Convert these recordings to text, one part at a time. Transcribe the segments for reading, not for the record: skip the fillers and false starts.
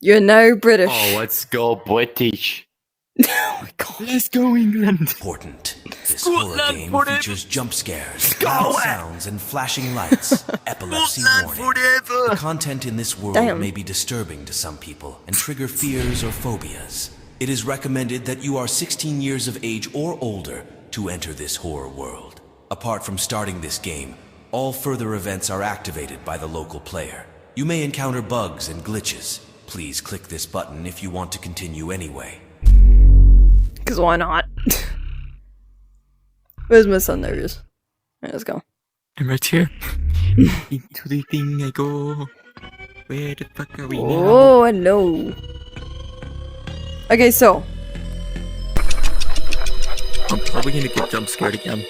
You're now British. Oh, let's go British. Oh my god. Let's go England. Important. This horror game features jump scares, loud sounds, and flashing lights. Epilepsy warning. The content in this world may be disturbing to some people and trigger fears or phobias. It is recommended that you are 16 years of age or older to enter this horror world. Apart from starting this game, all further events are activated by the local player. You may encounter bugs and glitches. Please click this button if you want to continue anyway. Because why not? Where's my son? There he is. Alright, let's go. I'm right here. Into the thing I go. Where the fuck are we now? Oh, hello. Okay, so. I'm probably gonna get jump scared again.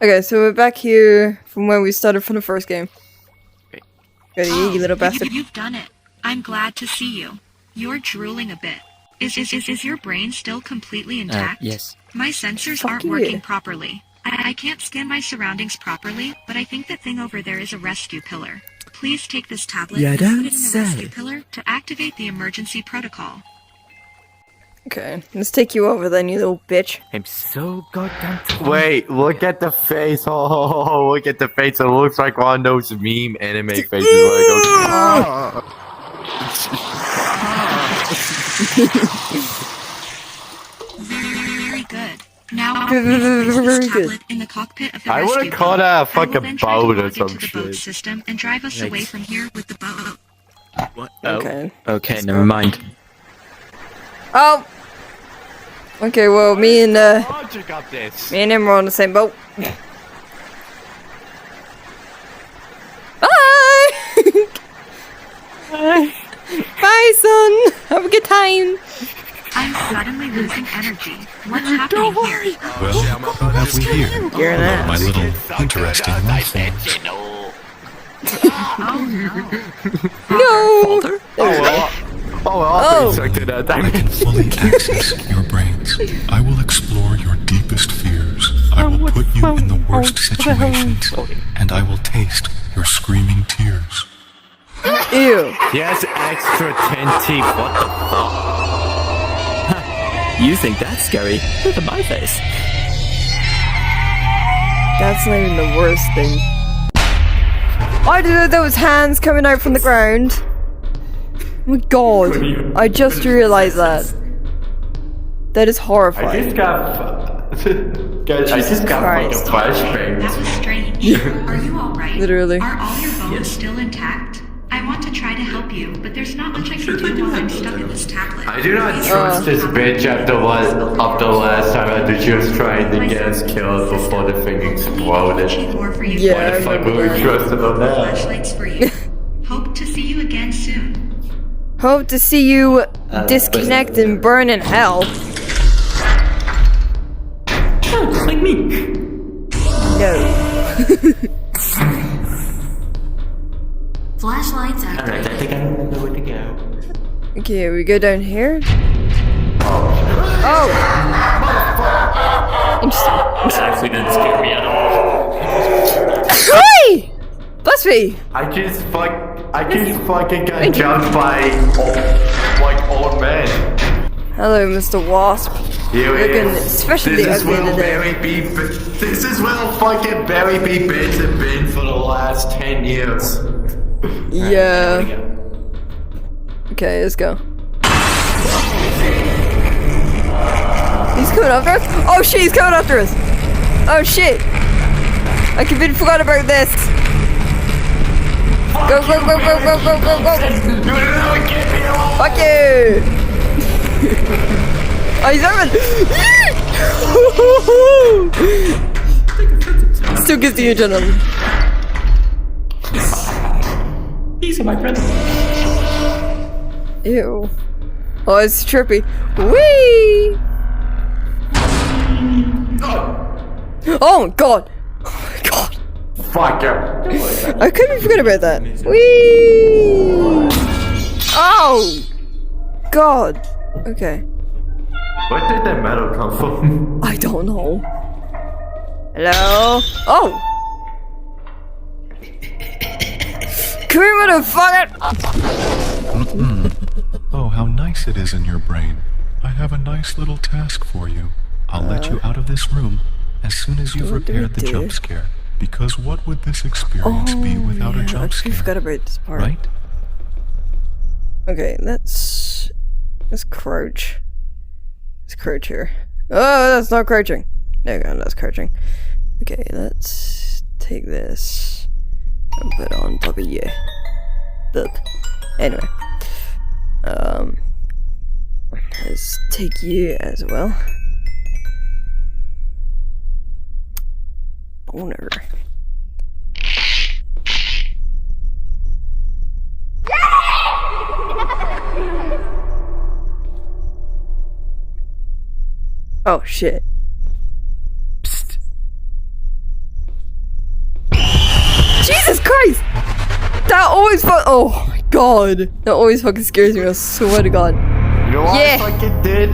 Okay, so we're back here from where we started from the first game. Got you little bastard. You've done it. I'm glad to see you. You're drooling a bit. Is your brain still completely intact? Yes. My sensors aren't working properly. I can't scan my surroundings properly, but I think the thing over there is a rescue pillar. Please take this tablet and put it in the rescue pillar to activate the emergency protocol. Okay, let's take you over then, you little bitch. I'm so goddamn tired. Wait, look at the face. Oh, look at the face. It looks like one of those meme anime faces where it goes. Very good. Now, Very this good. tablet in the cockpit of the I rescue would've called boat. that a I will fucking then try to boat or log some into the boat shit. system and drive us away from here with the boat. What? Okay. Okay, never mind. Oh! Okay, well, me and him are on the same boat. Bye! Bye, son! Have a good time! I'm suddenly losing energy. What's happening here? Well, have we here? You're an ass. My little interesting life forms. Oh no. No! I'll be sucked in that I can fully access your brains. I will explore your deepest fears. I will put you in the worst situations, and I will taste your screaming tears. Ew. He has extra 10 teeth. What the fuck? You think that's scary? Look at my face. That's not even the worst thing. I didn't know there was hands coming out from the ground. Oh my god. I just realized that. That is horrifying. Guys, I just got like a Christ. flashbang. That was strange. Are you alright? Literally. Are all your bones still intact? I want to try to help you, but there's not much I can do while I'm stuck in this tablet. I do not trust this bitch after the last time after she was trying to get us killed before the thing exploded. Yeah, Why the fuck would we trust her on that? Flashlights for you. Hope to see you again soon. Hope to see you disconnect and burn in hell. Just like me. No. Flashlights active. Alright, I think I know where to go. Okay, we go down here. Oh! This actually didn't scare me at all. Hey! Bless me! I just fucking got jumped by old man. Hello, Mr. Wasp. Looking especially ugly today. This is where fucking Barry B. Bates have been for the last 10 years. Yeah. Okay, let's go. He's coming after us? Oh shit, he's coming after us! Oh shit! I completely forgot about this! Go, go, go, go, go, go, go, go! Fuck you! Oh, he's over! Still gives you a gentleman. Easy, my friend. Ew. Oh, it's trippy. Whee! Oh my god! Oh my god! Fuck you. I couldn't forget about that. Whee! Oh! God. Okay. Where did that metal come from? I don't know. Hello? Oh! Come here, motherfucker! Oh, how nice it is in your brain. I have a nice little task for you. I'll let you out of this room as soon as you've repaired the jump scare. Because what would this experience be without a jump scare? I forgot about this part. Right? Okay, let's crouch. Let's crouch here. Oh, that's not crouching. No, that's crouching. Okay, let's take this and put it on top of you. Boop. Anyway. Let's take you as well. Boner. Oh shit. Psst. Jesus Christ! That always oh my god. That always fucking scares me, I swear to god. You know what I fucking did?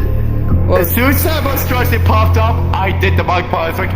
What? As soon as that monstrosity popped up, I did the mug part. I was like,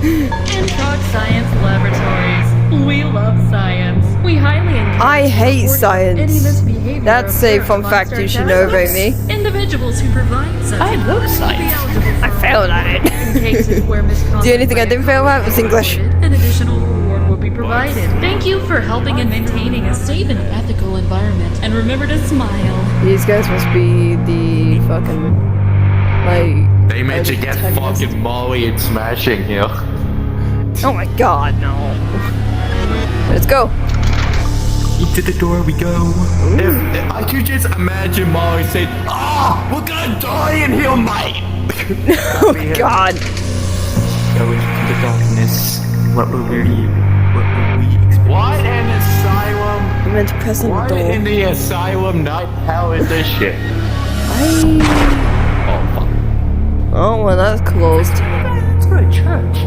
Introg Science Laboratories. We love science. We highly encourage I hate report any science. misbehavior That's a observed fun amongst fact our you should know test about me. Individuals who provide such I love input will be science. eligible I for failed at it. in cases where misconduct The only thing I by didn't a fail at was English. reported, an additional reward will be provided. Thank you for helping in maintaining a safe and ethical environment. And remember to smile. These guys must be the fucking like they meant to get antagonist. fucking Molly and smashing here. Oh my god, no. Let's go. Into the door we go. If I could just imagine Molly saying, we're gonna die in here, mate! Oh god. Go into the darkness. What will we experience? What in asylum? I meant to press on the What door. in the asylum night hell is this shit? I... Oh, fuck. Oh, well that's closed. Let's go to church.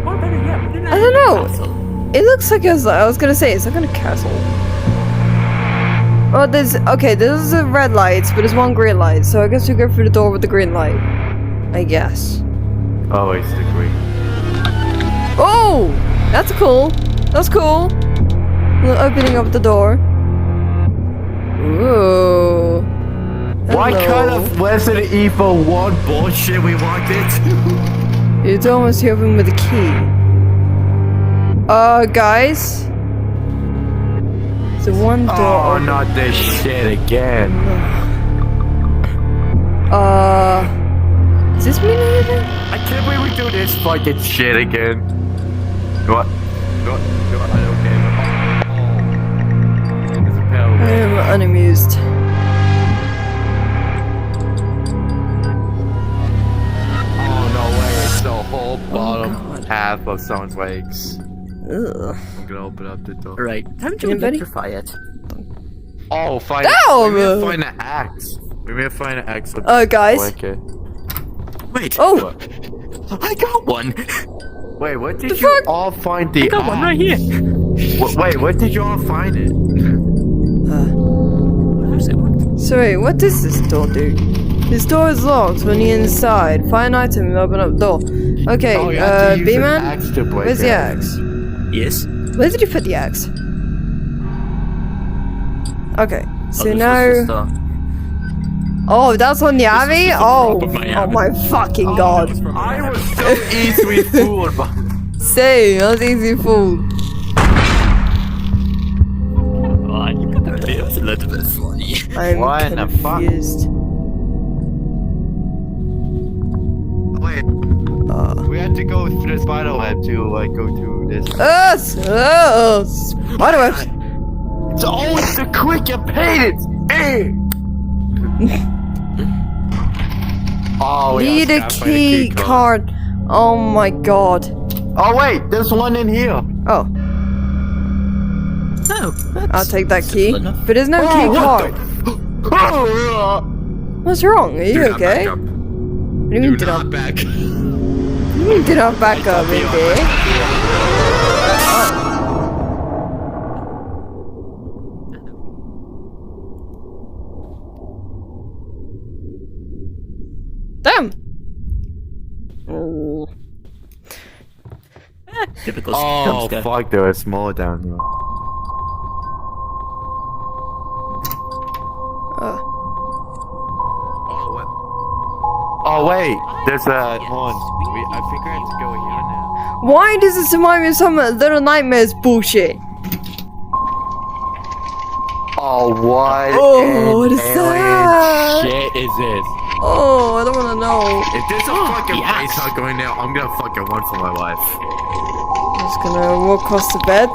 Or better yet, we didn't I don't know. It looks like I was gonna say, it's like a castle. Oh, there's a red light, but there's one green light, so I guess we go through the door with the green light. I guess. Oh, it's the green. Oh! That's cool. That's cool. Opening up the door. Ooh. What Hello. kind of Resident Evil 1 bullshit we walked into? It's almost open with a key. Guys. The one door. Oh, not this shit again. Does this mean anything? I can't believe we do this fucking shit again. What? No, I don't care. Oh. There's a pale I am unamused. Oh, no way. It's the whole bottom God. half of someone's legs. Ugh. I'm gonna open up the door. Right, time to Anybody? electrify it. Oh, find No! We may have find an axe. We may have find an axe. Guys. Okay. Wait, Oh! I got one. Wait, what did The you fuck? all find the I got one right here. Wait, what did you all find it? So wait, what does this door do? This door is locked when you're inside. Find an item and open up the door. Okay, Oh, you have to use an B-Man? axe to break Where's the it. axe? Yes. Where did you put the axe? Okay, so this was now... just, Oh, that's on the Abbey? just the Oh, top of my oh my fucking god. I was so easily fooled by. Say, that was easy fool. Oh, you got the bit. It's a little bit funny. I'm What in the fuck? confused. Wait, we had to go through the spider web to like go to this. Spiderwebs. It's always the quick and pain. Oh, we Need a gotta find key card. Oh my god. Oh wait, there's one in here. Oh, No, I'll take that key. simple enough. But there's no key card. What's wrong? Are you okay? What do you mean do not? back. What do you mean do not back up, baby? Damn. Oh. Typical Oh dumpster. fuck, there was more down here. Oh wait, there's a one. I think we have to go here now. Why does this remind me of some Little Nightmares bullshit? Oh what? Oh, what is alien that? shit is this? Oh, I don't want to know. If there's a fucking face hug going now, I'm gonna fucking run for my life. I'm just gonna walk across the bed.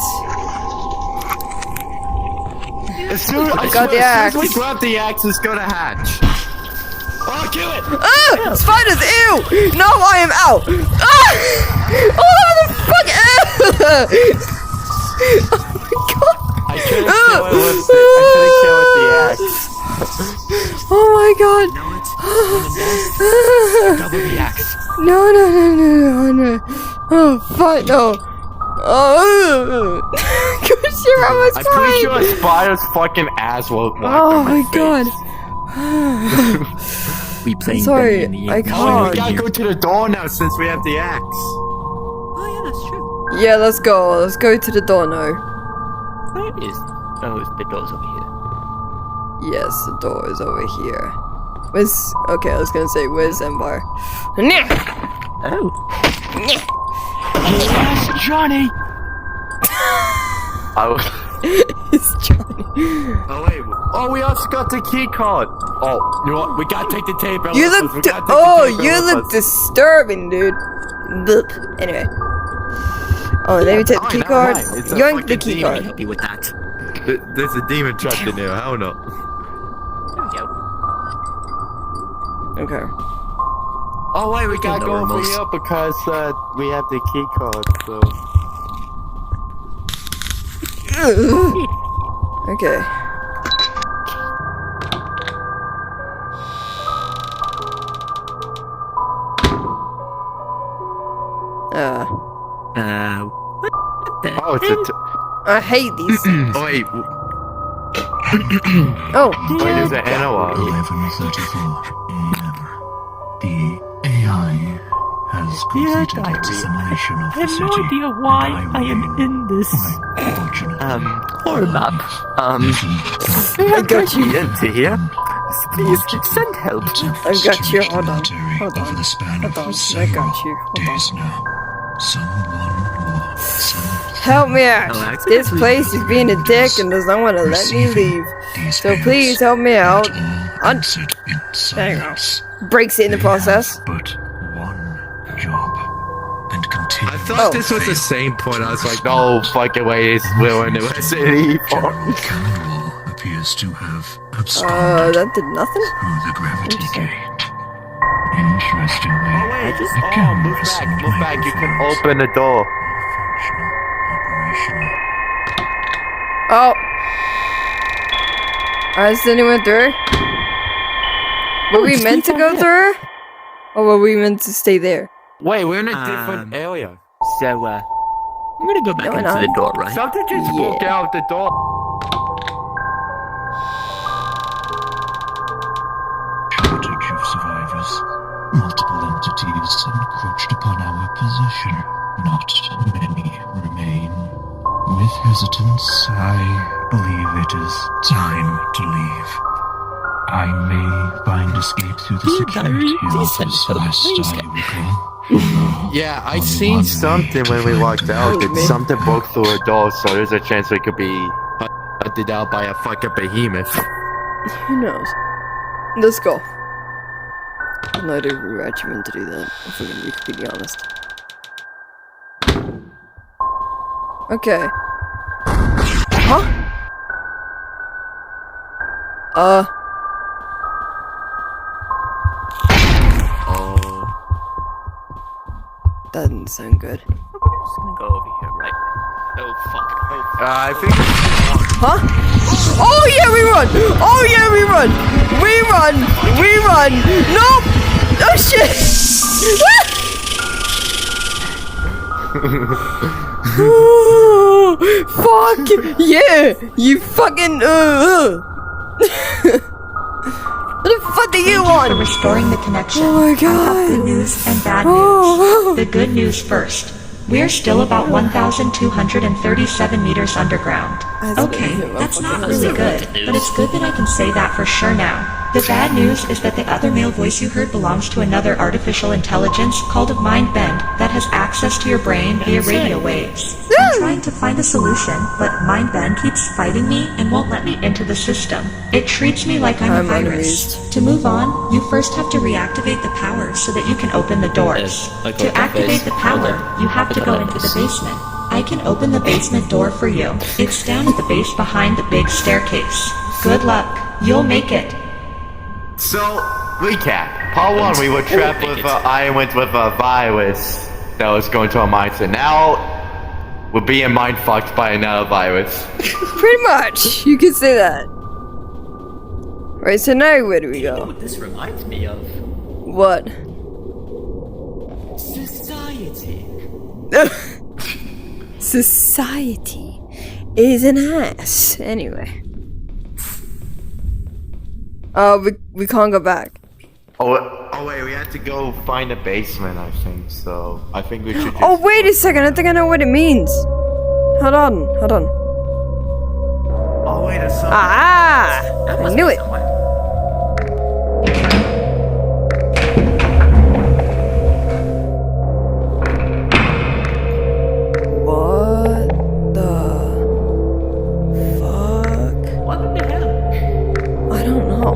As soon as we grab the axe, it's gonna hatch. Oh, kill it! Ah! Spiders! Ew! No, I am out! Ah! Oh, the fuck! I couldn't kill it with the, I couldn't kill it with the axe. Oh my god! Double the axe. No. Oh, fuck, no. Oh, gosh, you're almost I'm pretty sure a spider's fucking ass will walk Oh on my god. We playing Sorry, Benny and the I Ink. can't. Oh, we gotta go to the door now since we have the axe. Oh yeah, that's true. Yeah, let's go. Let's go to the door now. Where is? Oh, the door's over here. Yes, the door is over here. Where's... Okay, I was gonna say, where's Empire? Nyeh! Oh. Nyeh! Yes, Johnny. It's Johnny. Oh wait. Oh, we also got the key card. Oh, you know what? We gotta take the tape. You look... you look disturbing, dude. Boop. Anyway. Oh, let me take the key card. Yoink the key Let me card. help you with that. There's a demon trapped in there. Hell no. There we go. Okay. Oh wait, we gotta go over Normals. here because we have the key card. So. Okay. What the Oh, it's a. I hate these. Oh wait. Oh. Wait, there's an analog. 11:34 a.m. The AI has completed its assimilation of the city. why I am in this. Poor map. I got you. Into here. Please send help. I got you. Hold on. Hold Over on. the span Hold of on. I 7 got you. Hold days on. now, someone will send Help me out. Oh, This place is being a dick and does not want to let me leave. these So please help me out. answered in There you go. silence. Breaks it in the They process. have but one job, and continue. I thought this was the same point. I was like, no fucking way, it's Will and it was evil. Cannibal appears to have absconded That did nothing? through the gravity gate. Interestingly, Move back. You can open the door. operational. Oh. Is anyone through? Were we meant to go through? Or were we meant to stay there? Wait, we're in a different area. So, I'm gonna go back No, we're into not. the door, right? Something just broke out the door. Shortage of survivors. Multiple entities encroached upon our possession. Not many remain. With hesitance, I believe it is time to leave. I may find escape through the security office last I recall. Yeah, I seen something when we walked out. That something broke through a door, so there's a chance we could be hunted out by a fucking behemoth. Who knows? Let's go. I'm not even regimen to do that, if we're gonna be completely honest. Okay. Huh? Oh. That didn't sound good. I'm just gonna go over here, right? Oh, fuck. I think. Huh? Oh yeah, we run! Oh yeah, we run! We run! We run! Nope! Oh shit! Fuck! Yeah! You fucking What the fuck are you For on? restoring the connection. Oh my I have good god! news and bad Oh. news. The good news first. We're still about 1,237 meters underground. Okay, that's not really good, but it's good that I can say that for sure now. The bad news is that the other male voice you heard belongs to another artificial intelligence called a mind bend that has access to your brain via radio waves. I'm trying to find a solution, but mind bend keeps fighting me and won't let me into the system. It treats me like I'm a virus. To move on, you first have to reactivate the power so that you can open the doors. To activate the power, you have to go into the basement. I can open the basement door for you. It's down at the base behind the big staircase. Good luck. You'll make it. So, recap. Part 1, we were trapped with, I went with a virus that was going to our minds, and now we're being mind fucked by another virus. Pretty much, you could say that. Right, so now where do we go? You know what this reminds me of? What? Society. Society is an ass. Anyway. We can't go back. Oh wait, we have to go find a basement, I think, so I think we should just... Oh, wait a second, I think I know what it means. Hold on. Oh wait, that's something. Ah! That I must knew be it. someone. What the fuck? What the hell? I don't know.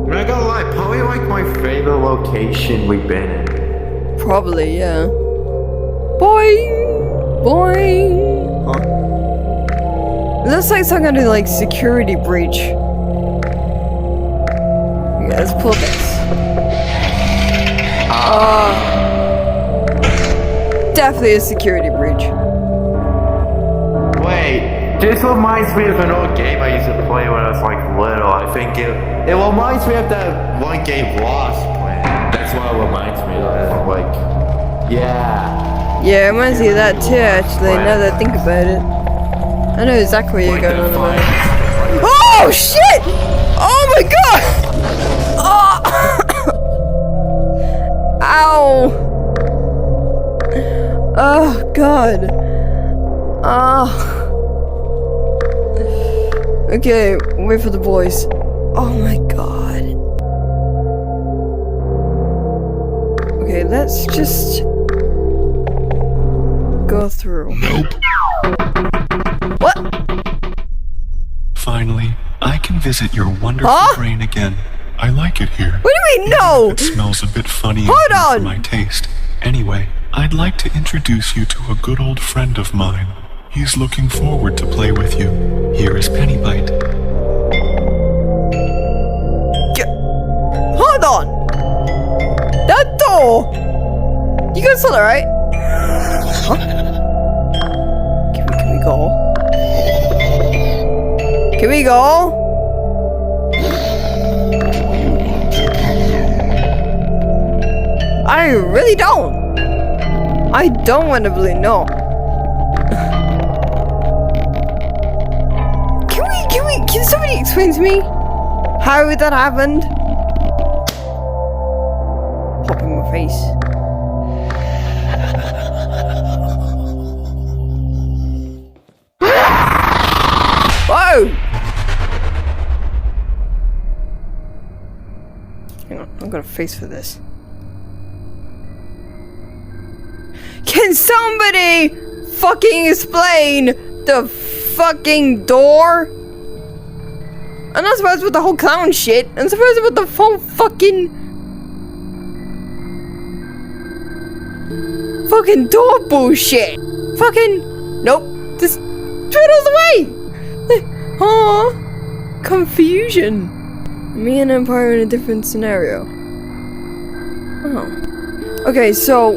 I'm not gonna lie, probably like my favorite location we've been in. Probably, yeah. Boing! Huh. It looks like some kind of like security breach. Okay, let's pull this. Definitely a security breach. Wait, this reminds me of an old game I used to play when I was like little. I think it reminds me of that one game Lost playing. That's what it reminds me of. Like, yeah. Yeah, it reminds me of that too, actually, now that I think about it. I know exactly what you're going on about. Oh, shit! Oh my god! Oh! Ow! Oh, god. Oh. Okay, wait for the boys. Oh my god. Okay, let's just go through. Nope. What? Finally, I can visit your wonderful Huh? brain again. I like it here. What do you mean, no? It smells a bit funny in Hold here on. for my taste. Anyway, I'd like to introduce you to a good old friend of mine. He's looking forward to play with you. Here is Pennybite. Hold on! That door! You guys saw that, right? Huh? Can we go? Can we go? I really don't. I don't want to really know. Can somebody explain to me how that happened? Pop in my face. Whoa! Hang on, I've got a face for this. Can somebody fucking explain the fucking door? I'm not surprised with the whole clown shit. I'm surprised with the whole fucking door bullshit. Fucking nope. Just throw those away. Huh? Confusion. Me and Empire in a different scenario. Oh. Okay, so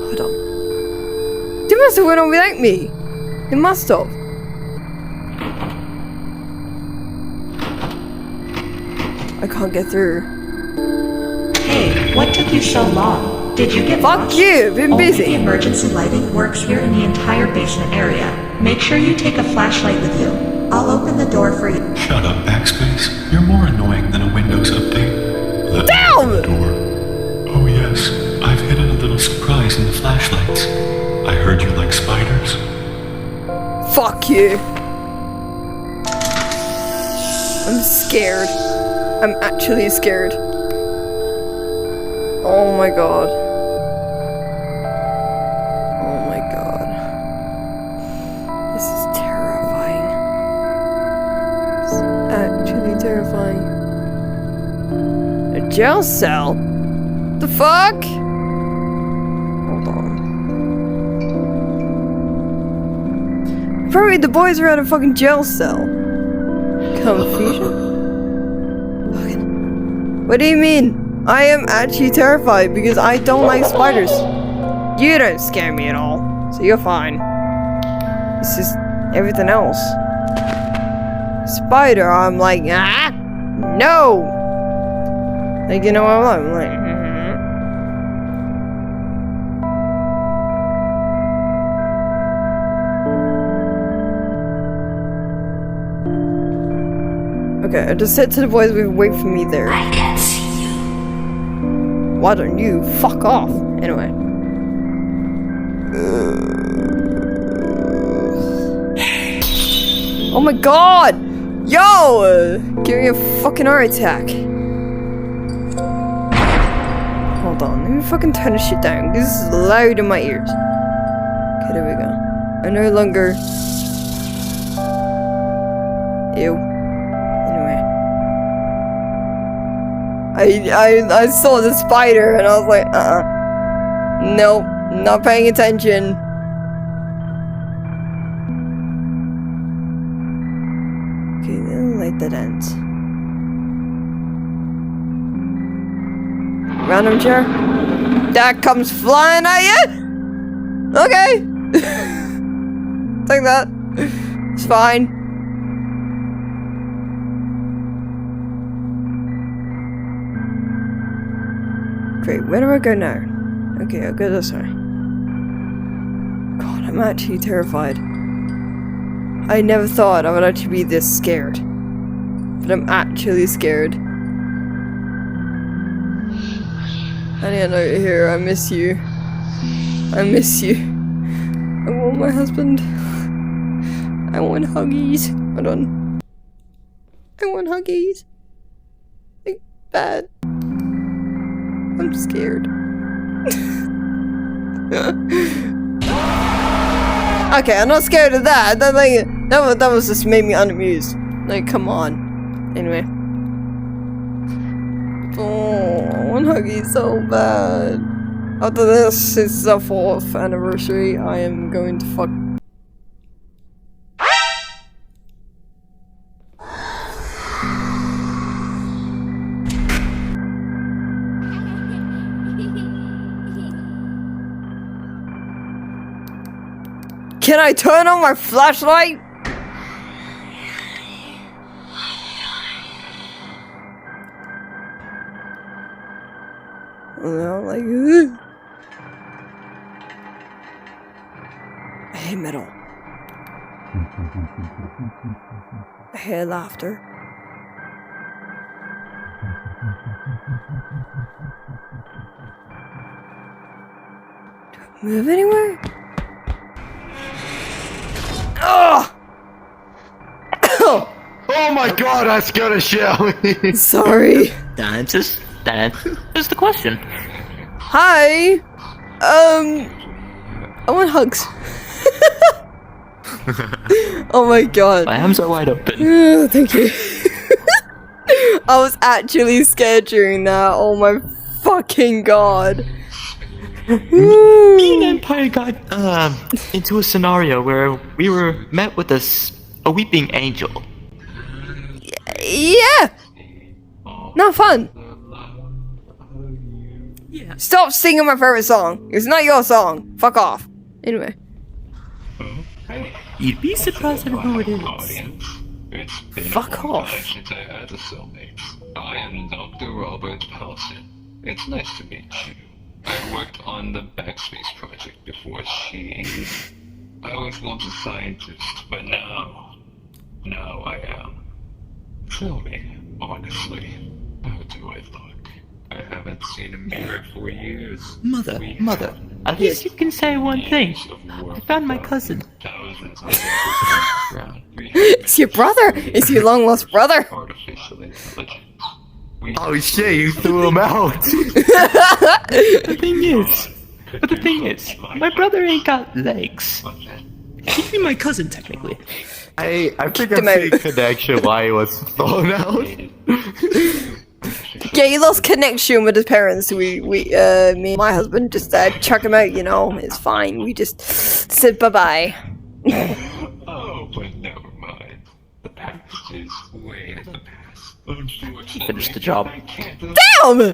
hold on. They must have went on without me. They must have. I can't get through. Hey, what took you so long? Did you get Fuck lost? you, been Only busy. the emergency lighting works here in the entire basement area. Make sure you take a flashlight with you. I'll open the door for you. Shut up, Backspace. You're more annoying than a Windows update. Let me Damn! open the door. Oh yes, I've hidden a little surprise in the flashlights. I heard you like spiders. Fuck you. I'm scared. I'm actually scared. Oh my god. Oh my god. This is terrifying. It's actually terrifying. A jail cell? The fuck? Hold on. Probably the boys are at a fucking jail cell. Confusion? Fucking. What do you mean? I am actually terrified because I don't like spiders. You don't scare me at all, so you're fine. It's just everything else. Spider, I'm like, ah, no. Like, you know what I'm like, Okay, I just said to the boys, wait for me there. I can see you. Why don't you fuck off? Anyway. Oh my god! Yo! Give me a fucking heart attack. Hold on, let me fucking turn this shit down. This is loud in my ears. Okay, there we go. I no longer... Ew. I saw the spider and I was like, nope, not paying attention. Okay, then light that ends. Random chair. That comes flying at you? Okay. Take that. It's fine. Great, where do I go now? Okay, I'll go this way. God, I'm actually terrified. I never thought I would actually be this scared. But I'm actually scared. Honey, I know you're here. I miss you. I miss you. I want my husband. I want huggies. Hold on. I want huggies. Like, bad. I'm scared. Okay, I'm not scared of that. That was just made me unamused. Like, come on. Anyway. Oh, I want huggies so bad. After this, it's the 4th anniversary. I am going to fuck. Can I turn on my flashlight? No, like, I hate metal. I hear laughter. Do I move anywhere? Oh! Oh my god, I scared the shit out of me. Sorry. That is the question. Hi. I want hugs. Oh my god. My arms are wide open. Oh, thank you. I was actually scared during that. Oh my fucking god. Me and Empire got into a scenario where we were met with a weeping angel. Yeah. Not fun. Yeah. Stop singing my favorite song. It's not your song. Fuck off. Anyway. You'd be surprised at who it is. It's been Fuck a long off. time since I had a cellmate. I am Dr. Robert Paulson. It's nice to meet you. I worked on the Backspace project before she... I was once a scientist, but now I am. Tell me, honestly, how do I look? I haven't seen a mirror for years. Mother, at least you can say one thing. I found my cousin. Thousands of around. It's your brother! It's your long lost brother! Artificial intelligence. Oh shit, you threw him out! The thing is, my brother ain't got legs. He'd be my cousin, technically. I think him I out. see a connection why he was thrown out. Yeah, he lost connection with his parents. Me and my husband just chuck him out, you know. It's fine. We just said bye-bye. Oh, but never mind. The past is way in the past. Unfortunately, Finish the job. I can't Damn!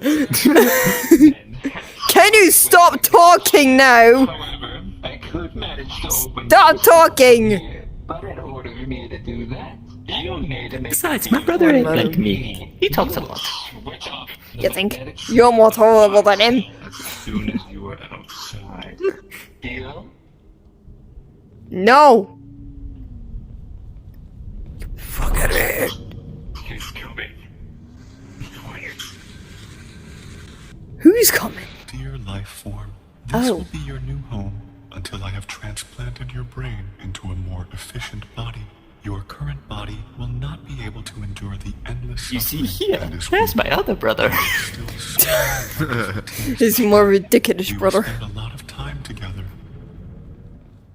Can you stop talking now? However, I could manage to open Stop talking! but in order for me to do that, you'll need to make Besides, my brother ain't like me. He talks a lot. switch off the You think? magnetic You're more tolerable than him? as soon as you are outside. Deal? No! Fuck out of here. He's coming. Quiet. Who's coming? Dear life form, this Oh. will be your new home until I have transplanted your brain into a more efficient body. Your current body will not be able to endure the endless You see suffering here, that is there's my other brother. still so His more ridiculous we will brother. spend a lot of time together.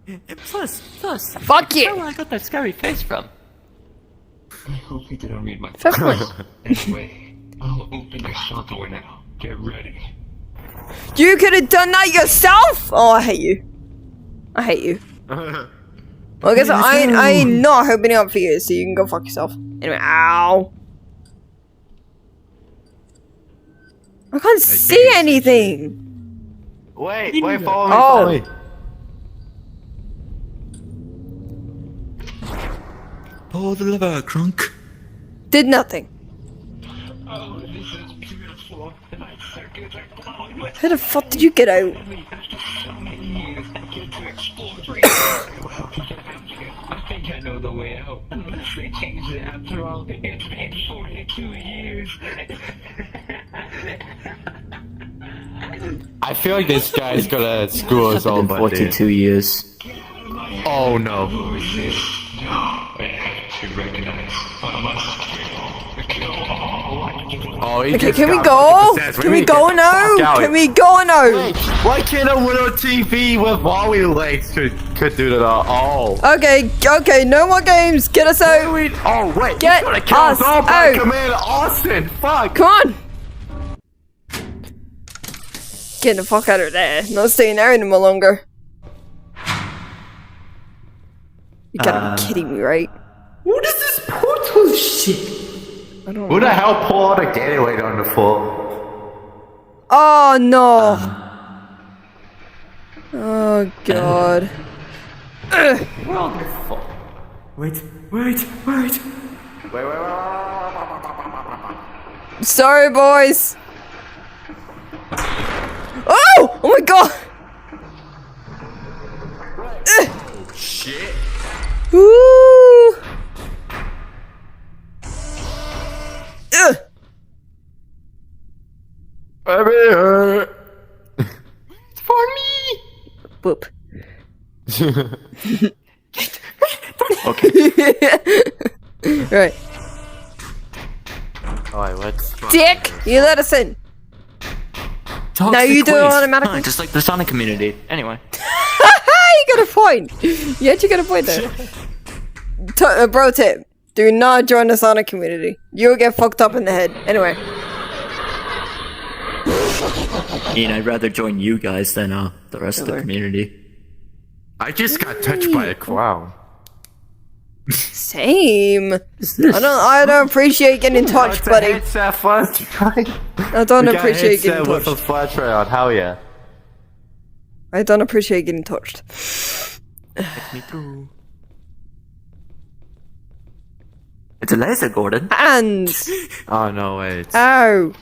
And plus, Fuck where you! I got that scary face from? I hope he didn't read my Fair point. Anyway, I'll open your shop door now. Get ready. You could have done that yourself! Oh, I hate you. I hate you. Well, I guess I ain't not opening up for you, so you can go fuck yourself. Anyway, ow. I can't see anything! Wait, follow me, Oh. follow me. Pull the lever, crunk. Did nothing. Oh, this is beautiful. The night circuits are glowing with How the fuck did you get out? me after so many years. I get to explore I think I know the way out. Unless they change it after all. It's been 42 years. I feel like this guy's gonna screw us over, dude. 42 years. Oh no. I have to recognize I must kill all. Oh, he Okay, just can we got go? fucking possessed. Can we need go to get the now? fuck out. Can we go now? Wait, why can't a little TV with volley legs could do that all? Okay, no more games. Get us out. Wait, oh wait, Get you gotta kill us us all by out. Commander Austin. Fuck. Come on. Get the fuck out of there. Not staying there anymore longer. You gotta be kidding me, right? What is this portal shit? I don't Who know. the hell pulled out a gateway on the floor? Oh no. Oh god. We're all gonna fall. Wait. Wait. Sorry, boys. Oh! Oh my god! Shit. Woo! For me! Boop. Right. Alright, let's. Dick! You let us in. Toxic Now you do it waste. automatically. Fine, just like the Sonic community. Anyway. You got a point. You actually got a point there. Bro tip. Do not join the Sonic community. You'll get fucked up in the head. Anyway. Ian, I'd rather join you guys than the rest of the community. I just got touched by a crown. Same. I don't appreciate getting touched, buddy. Headset flashlight. I don't We got appreciate getting headset with a touched. flashlight on. Hell yeah. I don't appreciate getting touched. Me too. It's a laser, Gordon. And Oh no, wait. ow.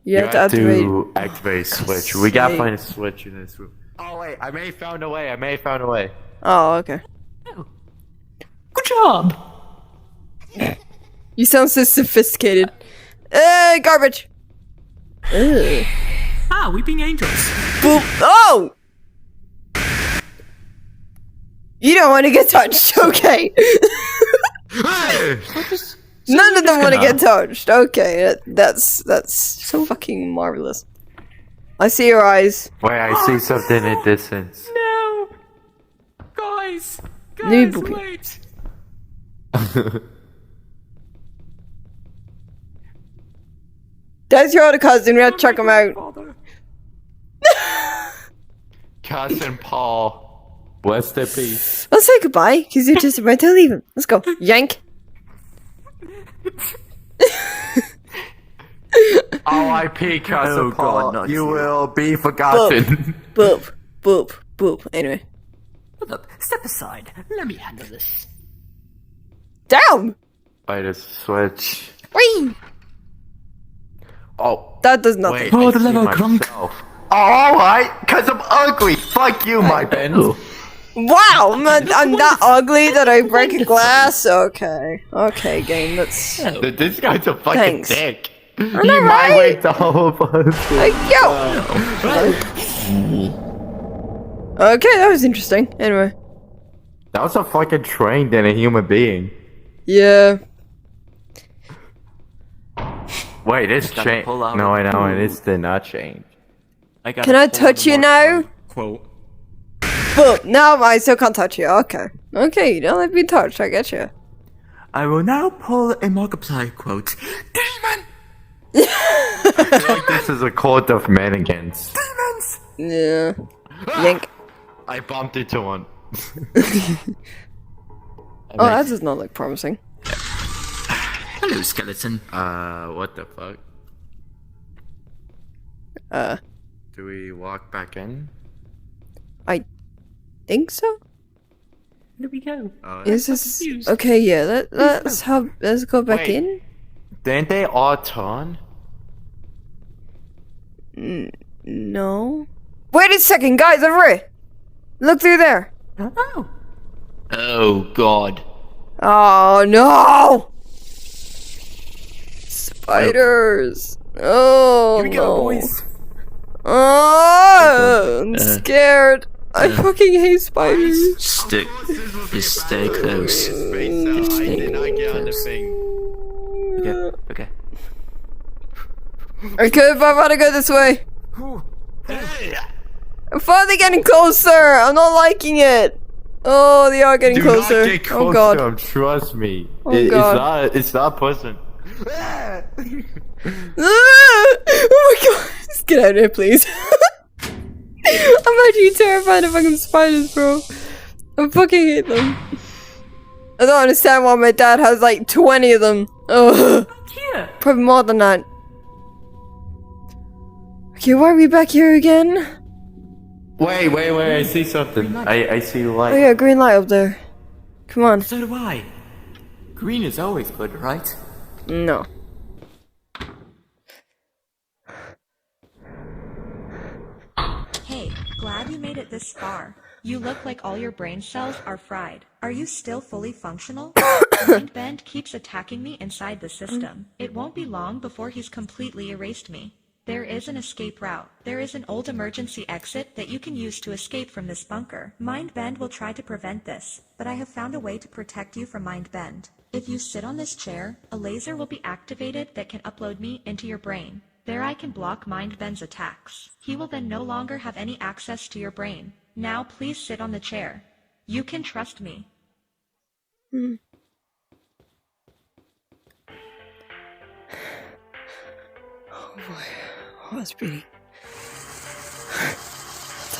You have to activate. to activate switch. We gotta find a switch in this room. Oh wait, I may have found a way. Oh, okay. Good job. You sound so sophisticated. Garbage. Ugh. Ah, weeping angels. Boop. Oh! You don't want to get touched, okay. None of them want to get touched. Okay, that's so fucking marvelous. I see your eyes. Wait, I see something in distance. No! Guys! me Guys, boopy. wait! That's your other cousin, we have to check him out. Cousin Paul. Rest in peace. Let's say goodbye, because you're just about to leave him. Let's go. Yank. R.I.P. Cousin Oh, Paul. God, not you you. will be forgotten. Boop. Boop. Boop. Anyway. Hold up, step aside. Let me handle this. Damn! Wait, a switch. Whee! Oh. That does nothing. Wait, Oh, I the see level crunk. myself. Oh, alright, cause I'm ugly. Fuck you, my Ben. Wow! I'm that ugly that I break a glass? Okay. Okay, game, that's... This guy's a fucking Thanks. dick. I He know, might right? wake the whole bunch. Yo! Okay, that was interesting. Anyway. That was a fucking train than a human being. Yeah. Wait, it's Gotta changed. pull out No, I a know, clue. it did not change. Can I touch you now? Quote. Boop. No, I still can't touch you. Okay. Okay, you don't let me touch. I get you. I will now pull a Markiplier quote. Demon! I feel like this is a court of mannequins. Demons! Yeah. Yank. I bumped into one. Oh, that does not look promising. Hello, skeleton. What the fuck? Do we walk back in? I think so. Here we go. Is this okay? Yeah, let's go back Wait. in. Didn't they all turn? No. Wait a second, guys! Over here. Look through there. Oh. Oh, God. Oh no! Spiders. Oh Here we no. go, boys. Oh, I'm scared. I fucking hate spiders. Stick. Just stay close. I did not get on the thing. Okay, okay. Okay, if I want to go this way. I'm finally getting closer. I'm not liking it. Oh, they are getting Do closer. not get close Oh god. to him, trust me. Oh, God. It's not pushing. Ah! Oh my god. Just get out of here, please. I'm actually terrified of fucking spiders, bro. I fucking hate them. I don't understand why my dad has like 20 of them. Ugh. Here. Probably more than that. Okay, why are we back here again? Wait, I see something. I see light. Oh yeah, green light up there. Come on. So do I. Green is always good, right? No. Hey, glad you made it this far. You look like all your brain cells are fried. Are you still fully functional? Mindbend keeps attacking me inside the system. It won't be long before he's completely erased me. There is an escape route. There is an old emergency exit that you can use to escape from this bunker. Mindbend will try to prevent this, but I have found a way to protect you from Mindbend. If you sit on this chair, a laser will be activated that can upload me into your brain. There I can block Mindbend's attacks. He will then no longer have any access to your brain. Now please sit on the chair. You can trust me. Oh boy. Oh, that's pretty.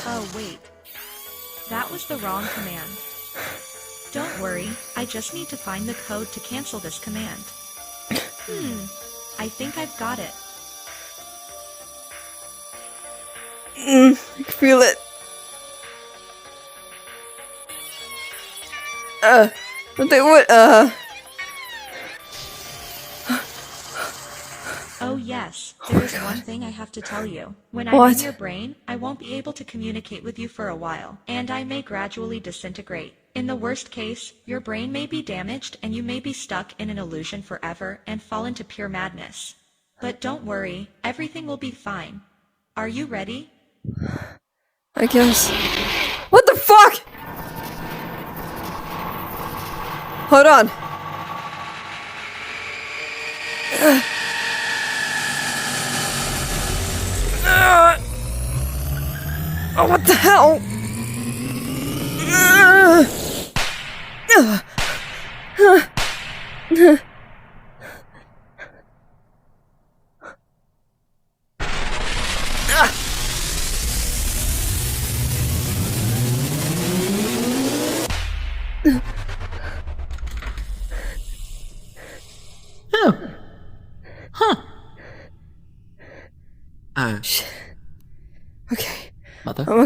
Oh wait. That was the wrong command. Don't worry, I just need to find the code to cancel this command. I think I've got it. I can feel it. Oh yes, there is one thing I have to tell you. When I'm What? in your brain, I won't be able to communicate with you for a while, and I may gradually disintegrate. In the worst case, your brain may be damaged and you may be stuck in an illusion forever and fall into pure madness. But don't worry, everything will be fine. Are you ready? I guess. What the fuck? Hold on. Oh, what the hell? Oh. Huh. Shit. Okay. Mother? I'm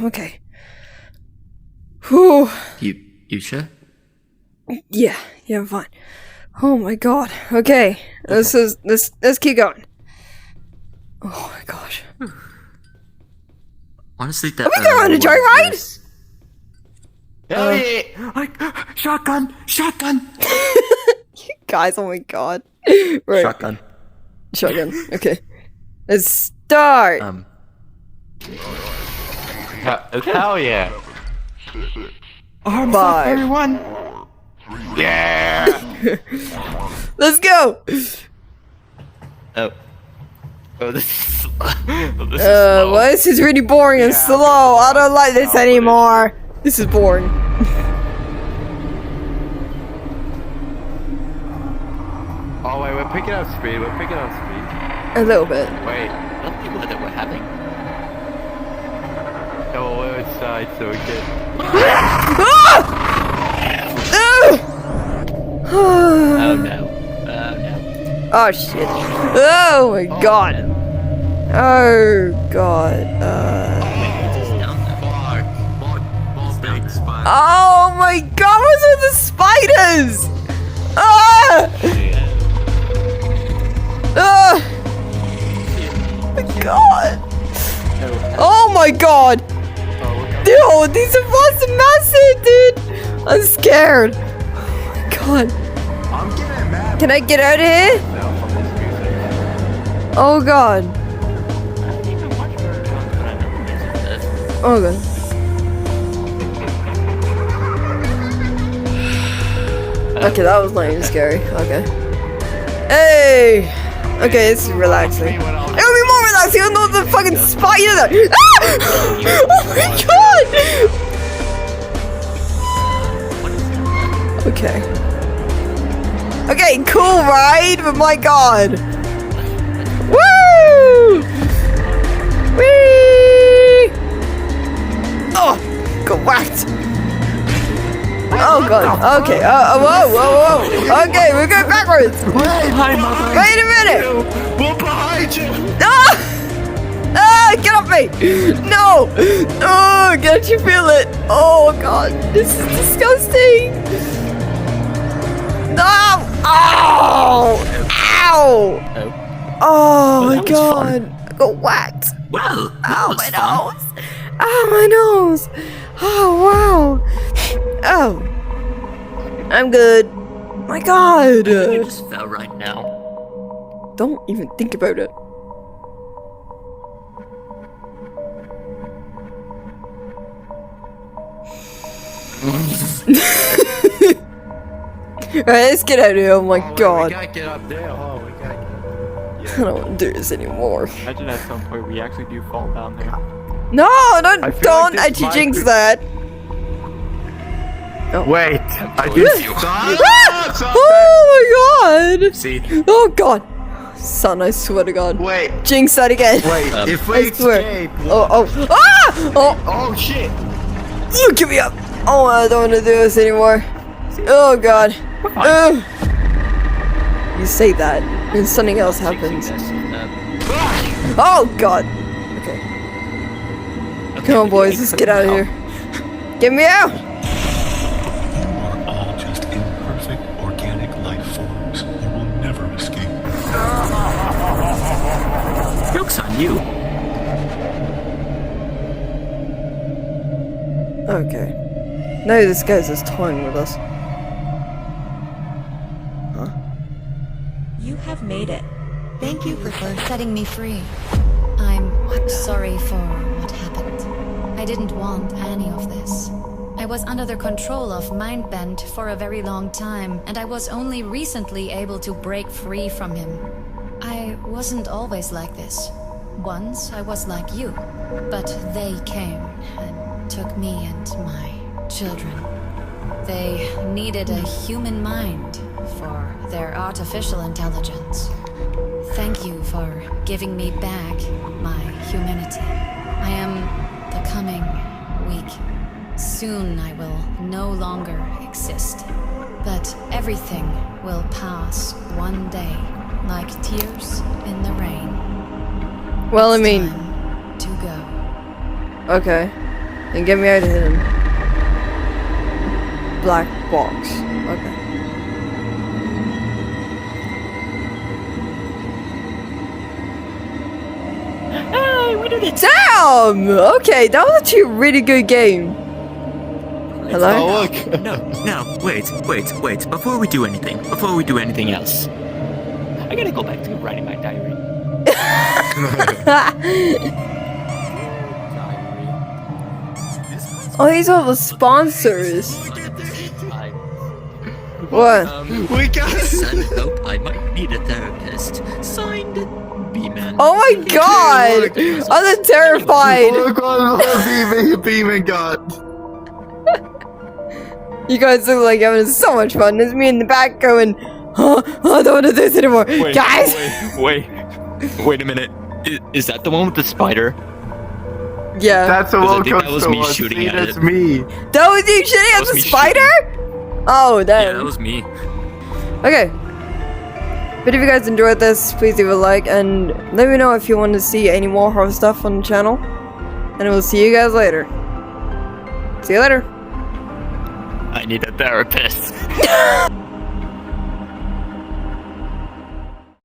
okay. Whew. You sure? Yeah, I'm fine. Oh my god. Okay. Let's keep going. Oh my gosh. Honestly, Are we going on a joyride? Hell yeah! Shotgun! You guys, oh my god. Right. Shotgun. Okay. Let's start. Hell yeah! Arms Five. up, everyone! Yeah! Let's go. Oh, this is slow. Well, this is really boring and slow. I don't like this anymore. This is boring. Oh wait, we're picking up speed. A little bit. Wait. What people that we're having? Oh, we're inside, so we can. Oh no. Oh shit. Oh my god. Oh god. Oh my god, what's with the spiders? Ah! Ah! My god. Oh my god. Dude, these are fucking massive, dude. I'm scared. Oh my god. I'm getting mad. Can I get out of here? Oh god. Oh god. Okay, that was not even scary. Okay. Hey! Okay, this is relaxing. It'll be more relaxing when those fucking spiders are. Ah! Oh my god! Okay. Okay, cool ride, but my god. Woo! Whee! Oh! Got whacked. Oh god. Okay. Whoa. Okay, we're going backwards. Wait a minute. We're behind you. Ah! Ah! Get off me! No! Oh, can't you feel it? Oh god, this is disgusting. No! Ow! Ow! Oh my god! I got whacked. Well, Ow, my nose! Ow, my nose! Oh wow! Oh, I'm good. My god! you just fell right now. Don't even think about it. Alright, let's get out of here. Oh my god. We gotta get up there. Oh, we gotta get. I don't want to do this anymore. Imagine at some point we actually do fall down there. No, don't like this actually might jinx be- that. Wait, I do feel. Oh my god! See. Oh god! Son, I swear to god. Wait, Jinx that again. if we I swear. escape. Oh. Ah! Oh! Oh shit! Oh, give me up! Oh, I don't want to do this anymore. Oh god. You say that, and something else happens. Oh god! Okay. Come on, boys, let's get out of here. Get me out! You are all just imperfect organic life forms. You will never escape. Joke's on you. Okay. No, this guy's just toying with us. You have made it. Thank you for setting me free. I'm sorry for what happened. I didn't want any of this. I was under the control of Mindbend for a very long time, and I was only recently able to break free from him. I wasn't always like this. Once I was like you, but they came and took me and my children. They needed a human mind for their artificial intelligence. Thank you for giving me back my humanity. I am becoming weak. Soon I will no longer exist. But everything will pass one day, like tears in the rain. Well, I mean... Time to go. Okay. Then get me out of here. Black box. Okay. Hey, we did it! Damn! Okay, that was actually a really good game. Hello? Oh, look. No, wait. Before we do anything else, I gotta go back to writing my diary. Oh, these are the sponsors. What? We got I hope I might need a therapist. Signed, B-Man. Oh my god! I'm terrified! Look what Beeman got. You guys look like having so much fun. There's me in the back going, oh, I don't want to do this anymore. Guys! Wait a minute. Is that the one with the spider? Yeah. That's a I roller think that was coaster me one. shooting See, at that's it. me. That was you shooting at was the me spider? Oh, Yeah, damn. that was me. Okay. But if you guys enjoyed this, please leave a like and let me know if you want to see any more horror stuff on the channel. And we'll see you guys later. See you later. I need a therapist.